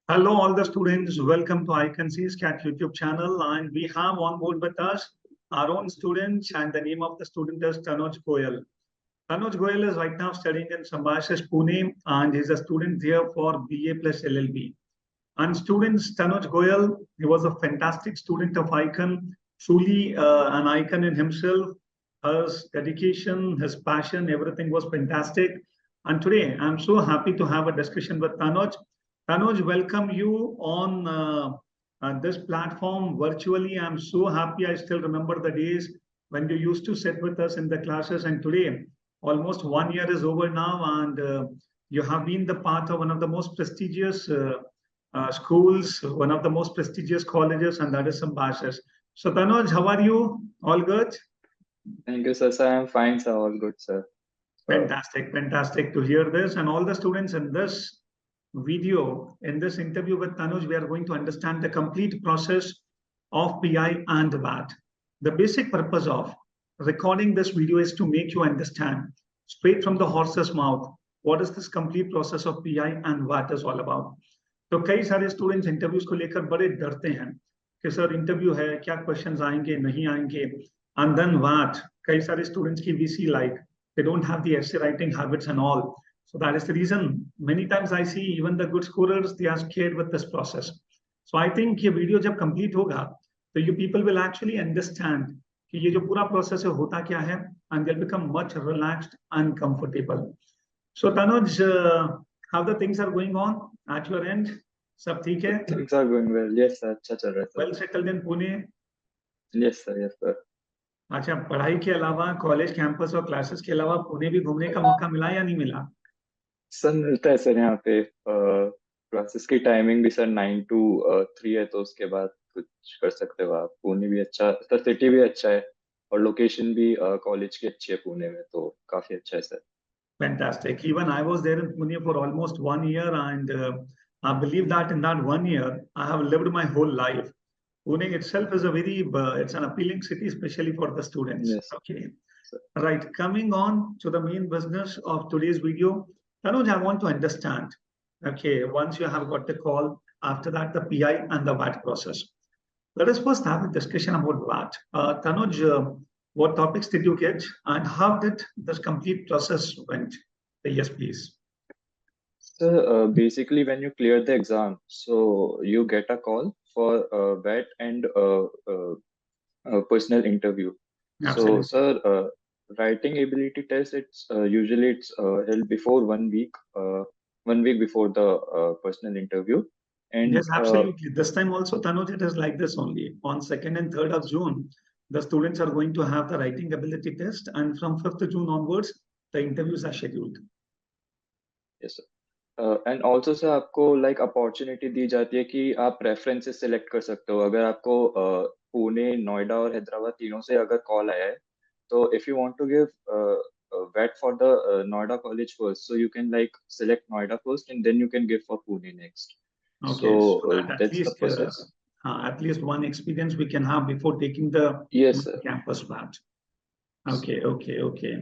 Hello, all the students. Welcome to I Can See Scat YouTube channel. And we have on board with us our own students, and the name of the student is Tanuj Goyal. Tanuj Goyal is right now studying in Symbiosis, Pune, and he's a student here for BA plus LLB. And students, Tanuj Goyal, he was a fantastic student of Icon, truly an icon in himself. His dedication, his passion, everything was fantastic. And today, I'm so happy to have a discussion with Tanuj. Tanuj, welcome you on this platform virtually. I'm so happy. I still remember the days when you used to sit with us in the classes. And today, almost 1 year is over now, and you have been the part of one of the most prestigious schools, one of the most prestigious colleges, and that is Symbiosis. So, Tanuj, how are you? All good? Thank you, sir. Sir, I'm fine, sir. All good, sir. Fantastic, fantastic to hear this. And all the students in this video, in this interview with Tanuj, we are going to understand the complete process of PI and VAT. The basic purpose of recording this video is to make you understand straight from the horse's mouth what is this complete process of PI and VAT is all about. तो कई सारे students interviews को लेकर बड़े डरते हैं कि sir interview है, क्या क्वेश्चंस आएंगे नहीं आएंगे, एंड देन व्हाट. कई सारे स्टूडेंट्स की we see like they don't have the essay writing habits and all. So that is the reason many times I see even the good scorers, they are scared with this process. So I think ये video जब complete होगा तो you people will actually understand कि ये जो पूरा process है होता क्या है, and they'll become much relaxed and comfortable. So Tanuj, how the things are going on at your end? सब ठीक है? Things are going well. Yes, sir. अच्छा चल रहा है, sir. Well settled in Pune? Yes, sir. Yes, sir. अच्छा, पढ़ाई के अलावा कॉलेज कैंपस और क्लासेस के अलावा पुणे भी घूमने का मौका मिला या नहीं मिला? सर मिलता है सर यहाँ पे क्लासेस की टाइमिंग भी सर 9 to 3 है, तो उसके बाद कुछ कर सकते हो आप. पुणे भी अच्छा सर, सिटी भी अच्छा है और लोकेशन भी कॉलेज की अच्छी है पुणे में, तो काफी अच्छा है sir. Fantastic. Even I was there in Pune for almost 1 year, and I believe that in that 1 year, I have lived my whole life. Pune itself is a very, it's an appealing city, especially for the students. Yes, Okay. sir. Right. Coming on to the main business of today's video, Tanuj, I want to understand. Okay. Once you have got the call, after that, the PI and the VAT process. Let us first have a discussion about VAT. Tanuj, what topics did you get and how did this complete process went? Yes, please. So basically, when you clear the exam, so you get a call for VAT and personal interview. Absolutely. So, sir, writing ability test, it's usually it's held before 1 week before the personal interview. And Yes, absolutely. This time also, Tanuj, it is like this only. On 2nd and 3rd of June, the students are going to have the writing ability test, and from 5th of June onwards, the interviews are scheduled. yes, sir. And also sir, आपको like opportunity दी जाती है कि आप preferences select कर सकते हो. अगर आपको पुणे, नोएडा और हैदराबाद तीनों से अगर call आया है, so if you want to give VAT for the Noida college first, so you can like select Noida first and then you can give for Pune next. Okay, so that That's the process. at least one experience we can have before taking the Yes, sir. campus VAT. Okay, okay, okay.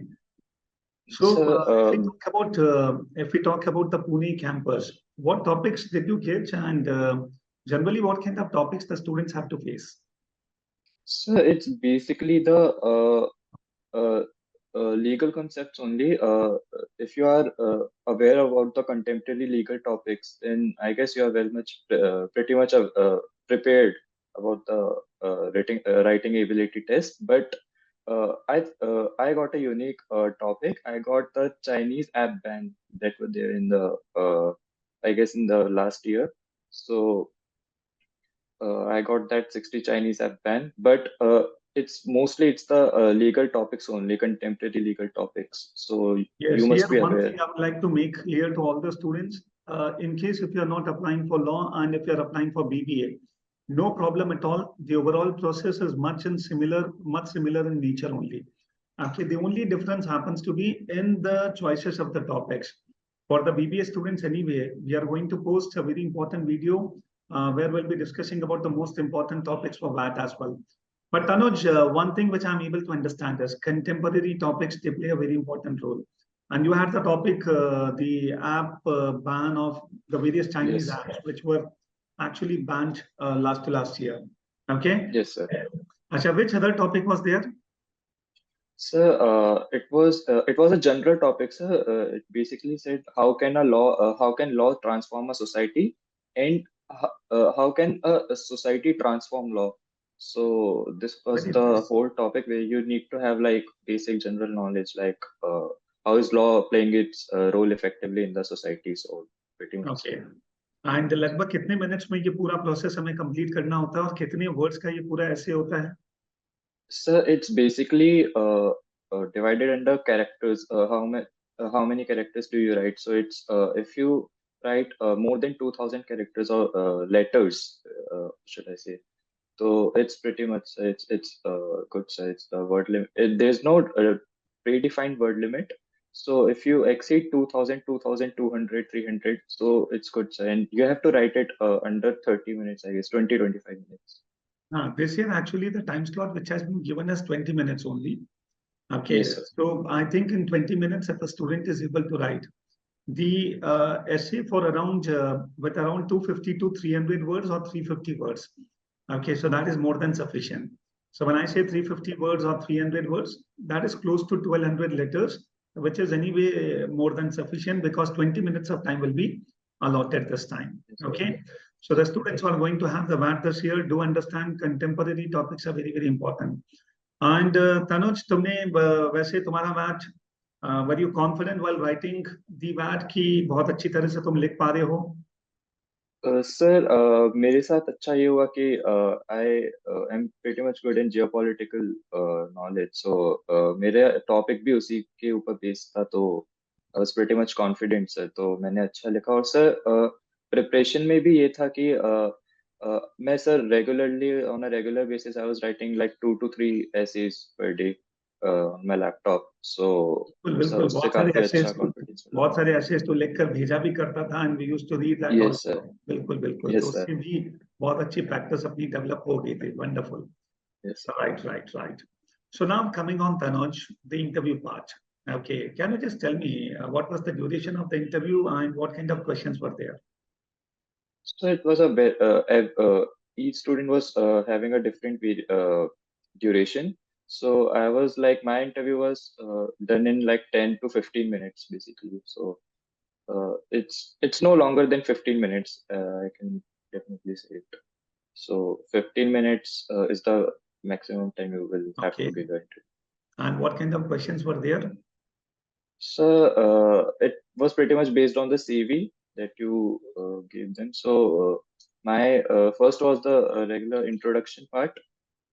So Sir, if we talk about the Pune campus, what topics did you get, and generally what kind of topics the students have to face? so it's basically the legal concepts only. If you are aware about the contemporary legal topics, then I guess you are very much pretty much prepared about the writing ability test. But I got a unique topic. I got the Chinese app ban that were there in the I guess in the last year. So I got that 60 Chinese app ban, but it's the legal topics only, contemporary legal topics. So Yes, you must here be one aware. thing I would like to make clear to all the students, in case if you are not applying for law and if you are applying for BBA, no problem at all. The overall process is much similar in nature only. Okay, the only difference happens to be in the choices of the topics. For the BBA students anyway, we are going to post a very important video where we'll be discussing about the most important topics for VAT as well. But Tanuj, one thing which I'm able to understand is contemporary topics, they play a very important role. and you had the topic, the app ban of the various Chinese Yes. apps which were actually banned last year. Okay. Yes, sir. Asha, which other topic was there? Sir, it was a general topic, sir. It basically said how can law transform a society, and how can a society transform law. So this was Very the nice. whole topic where you need to have like basic general knowledge, like how is law playing its role effectively in the society. So pretty much. Okay. And लगभग कितने minutes में ये पूरा process हमें complete करना होता है और कितने वर्ड्स का ये पूरा ऐसे होता है? So it's basically divided under characters. How many characters do you write? So it's if you write more than 2,000 characters or letters, should I say? So it's pretty much it's good. So it's the word limit. There's no predefined word limit. So if you exceed 2,000, 2,200, 300, so it's good. So, and you have to write it under 30 minutes, I guess, 20, 25 minutes. This year, actually, the time slot which has been given us 20 minutes only. Okay, Yes, sir. so I think in 20 minutes, if a student is able to write the essay for around with around 250 to 300 words or 350 words. Okay, so that is more than sufficient. So when I say 350 words or 300 words, that is close to 1200 letters, which is anyway more than sufficient because 20 minutes of time will be allotted this time. Yes, sir. Okay, so the students who are going to have the VAT this year do understand contemporary topics are very, very important. And Tanuj, तुमने वैसे तुम्हारा math were you confident while writing दी वैट की बहुत अच्छी तरह से तुम लिख पा रहे हो? सर मेरे साथ अच्छा ये हुआ कि I am pretty much good in geopolitical knowledge so मेरे टॉपिक भी उसी के ऊपर बेस्ड था तो I was pretty much confident sir तो मैंने अच्छा लिखा और सर प्रिपरेशन में भी ये था कि मैं sir regularly on a regular basis I was writing like 2 to 3 essays per day on my laptop so बिल्कुल सर बिल्कुल, उससे काफी अच्छा कॉन्फिडेंस मिला बहुत सारे एसेज तो लिख कर भेजा भी करता था and we used to read that yes also. Sir बिल्कुल बिल्कुल, तो यस सर उससे भी बहुत अच्छी प्रैक्टिस अपनी डेवलप हो गई थी। Wonderful. Yes Right. So now coming on, Tanuj, the interview part. Okay, can you just tell me what was the duration of the interview and what kind of questions were there? So it was a bit, each student was having a different duration. So I was like, my interview was done in like 10 to 15 minutes, basically. So it's no longer than 15 minutes. I can definitely say it. So 15 minutes is the maximum time you will have Okay, to give the interview. and what kind of questions were there? So it was pretty much based on the CV that you gave them. So my first was the regular introduction part.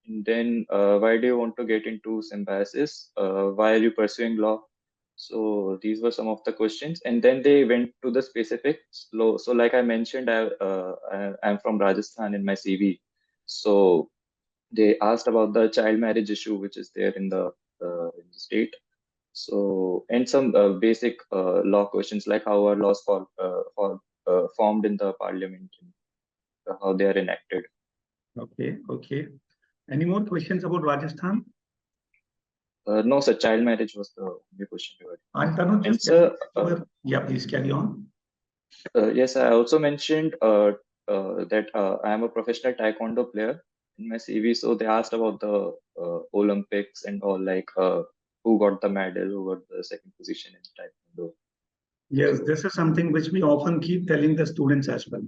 And then why do you want to get into Symbiosis? Why are you pursuing law? So these were some of the questions. And then they went to the specifics. So like I mentioned, I'm from Rajasthan in my CV. So they asked about the child marriage issue, which is there in the state. So, and some basic law questions like how are laws formed in the parliament, and how they are enacted. Okay. Any more questions about Rajasthan? No, sir, child marriage was the only question regarding. And Tanuj, And just tell me, sir, yeah, please carry on. yes, I also mentioned that I am a professional taekwondo player in my CV. So they asked about the Olympics and all, like who got the medal, who got the second position in taekwondo. Yes, So this is something which we often keep telling the students as well.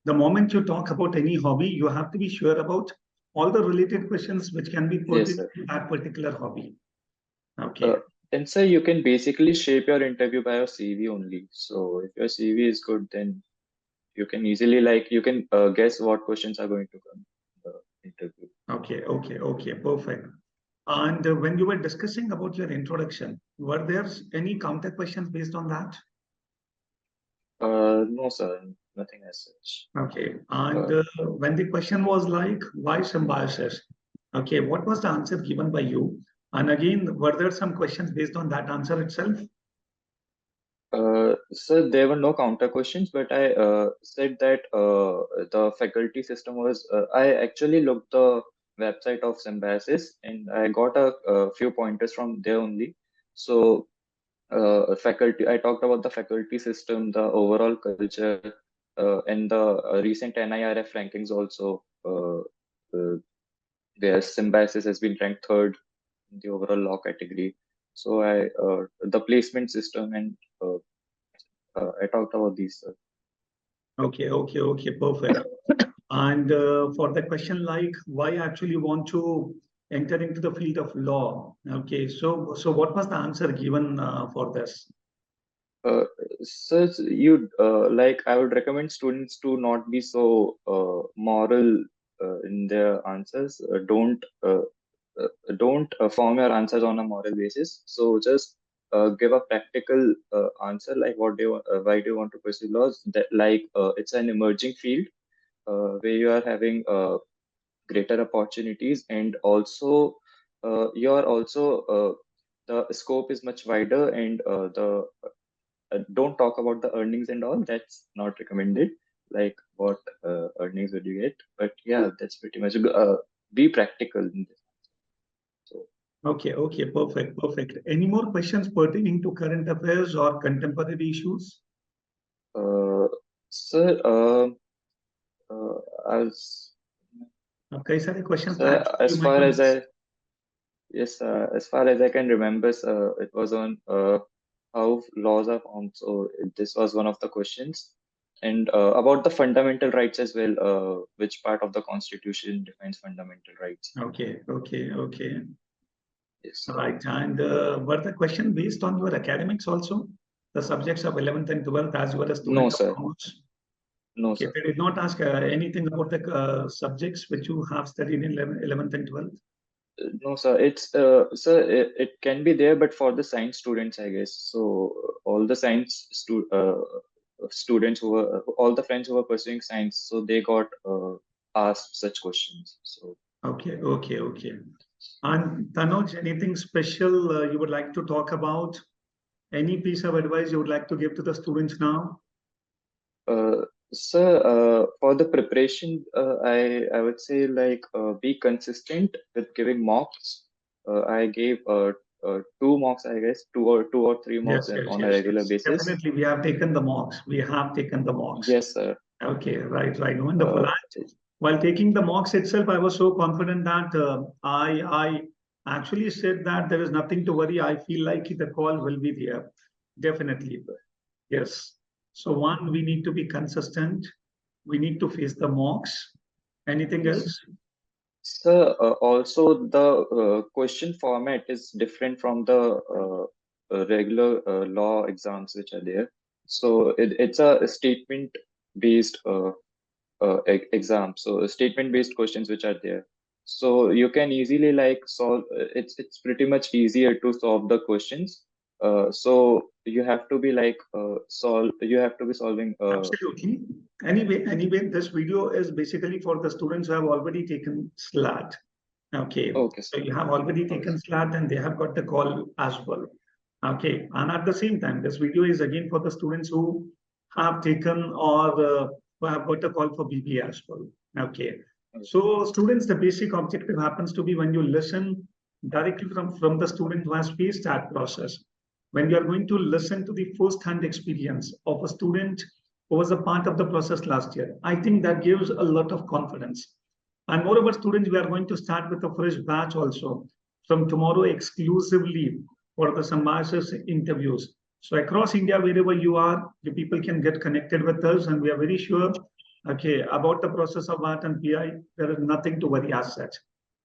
The moment you talk about any hobby, you have to be sure about all the related questions which can be put yes, in sir. that particular hobby. Uh, Okay. and sir, you can basically shape your interview by your CV only. So if your CV is good, then you can easily like you can guess what questions are going to come in the interview. Okay. Perfect. And when you were discussing about your introduction, were there any counter questions based on that? No, sir, nothing as such. Okay. And Uh, when the question was like, why symbiosis? Okay, what was the answer given by you? And again, were there some questions based on that answer itself? so there were no counter questions, but I said that the faculty system was. I actually looked the website of Symbiosis, and I got a few pointers from there only. So faculty. I talked about the faculty system, the overall culture, and the recent NIRF rankings also. Where Symbiosis has been ranked third in the overall law category. So the placement system, and I talked about these. Okay, perfect. And for the question like why actually want to enter into the field of law? Okay, so what was the answer given for this? Uh, so you like I would recommend students to not be so moral in their answers. Don't form your answers on a moral basis. So just give a practical answer, like why do you want to pursue laws? That like it's an emerging field where you are having greater opportunities, and also you are also the scope is much wider, and the don't talk about the earnings and all. That's not recommended. Like what earnings would you get? But yeah, that's pretty much be practical in this. So, Okay, perfect. Any more questions pertaining to current affairs or contemporary issues? sir, as कई सारे questions sir, actually you might not. as far as I can remember, it was on how laws are formed. So this was one of the questions, and about the fundamental rights as well. Which part of the Constitution defines fundamental rights? Okay. Yes. Right. And were the question based on your academics also? The subjects of 11th and 12th as you were a No, student of sir. commerce? No, Okay, sir. they did not ask anything about the subjects which you have studied in 11th and 12th? No, sir. It's it can be there, but for the science students, I guess. So all the students who were all the friends who were pursuing science, so they got asked such questions. So Okay. And Tanuj, anything special you would like to talk about? Any piece of advice you would like to give to the students now? uh, sir, for the preparation, I would say like be consistent with giving mocks. I gave two mocks, I guess, two or three mocks on a regular Yes. basis. Definitely, we have taken the mocks. We have taken the mocks. Yes, sir. Okay, right. Wonderful. Uh, And while taking the mocks itself, I was so confident that I actually said that there is nothing to worry. I feel like the call will be there. Definitely. Yes. So one, we need to be consistent. We need to face the mocks. Anything yes. else? So also the question format is different from the regular law exams which are there. So it's a statement based exam. So statement based questions which are there. So you can easily like solve. It's pretty much easier to solve the questions. So you have to be like solve. You have to be solving. Absolutely. Anyway, this video is basically for the students who have already taken SLAT. Okay, Okay, so sir. you have already Okay. taken SLAT and they have got the call as well. Okay, and at the same time, this video is again for the students who have taken or who have got a call for BBA as well. Okay, so students, the basic objective happens to be when you listen directly from the student who has faced that process. When you are going to listen to the first-hand experience of a student who was a part of the process last year, I think that gives a lot of confidence. And moreover, students, we are going to start with a fresh batch also from tomorrow exclusively for the Symbiosis interviews. So across India, wherever you are, you people can get connected with us, and we are very sure, okay, about the process of art and PI, there is nothing to worry as such.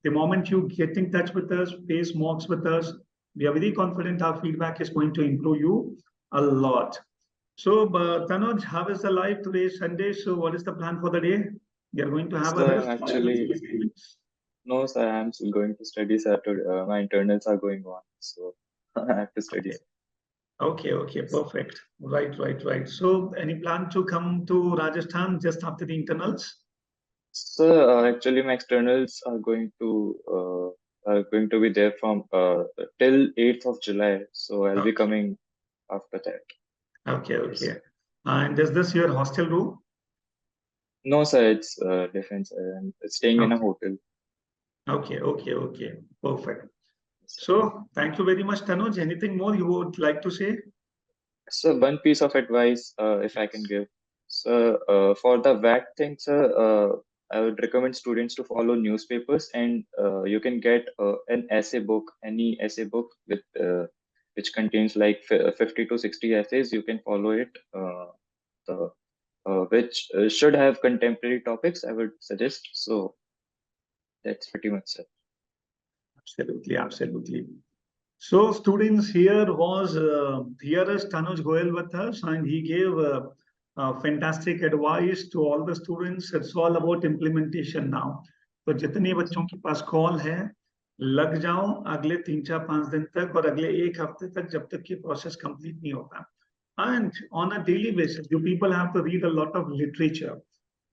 The moment you get in touch with us, face mocks with us, we are very confident our feedback is going to improve you a lot. So, Tanuj, how is the life today, Sunday? So, what is the plan for the day? We are going to have a So I'm rest. actually no, sir. I'm still going to study, sir. My internals are going on, so I have to study. Okay. Okay, perfect. Right. So, any plan to come to Rajasthan just after the internals? So actually, my externals are going to be there from till 8th of July. So I'll be Okay, coming after that. Yes. okay. And is this your hostel room? No, sir. It's defense. I'm staying in a Okay, hotel. okay. Perfect. So thank you very much, Tanuj. Anything more you would like to say? So one piece of advice, if I can give. So for the VAT thing, sir, I would recommend students to follow newspapers, and you can get an essay book, any essay book with which contains like 50 to 60 essays. You can follow it, the which should have contemporary topics, I would suggest. So that's pretty much it. Absolutely, absolutely. So students, here is Tanuj Goel with us, and he gave fantastic advice to all the students. It's all about implementation now. तो जितने बच्चों के पास call है, लग जाओ अगले 3 4 5 दिन तक और अगले एक हफ्ते तक जब तक ये प्रोसेस कंप्लीट नहीं होता. And on a daily basis, you people have to read a lot of literature.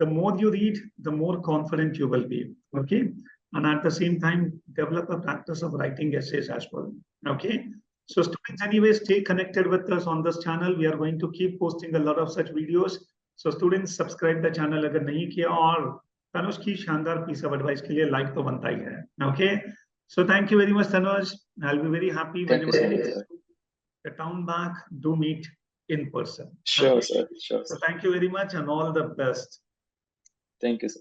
The more you read, the more confident you will be. Okay. And at the same time, develop a practice of writing essays as well. Okay. So students, anyway, stay connected with us on this channel. We are going to keep posting a lot of such videos. So students, subscribe the channel अगर नहीं किया और तनुज की शानदार piece of advice के लिए like तो बनता ही है. Okay. So thank you very much, Tanuj. I'll be very happy Thank you whenever so we much, get sir. the town back, do meet in person. Sure, Okay. sir. Sure, So sir. thank you very much and all the best. Thank you, sir.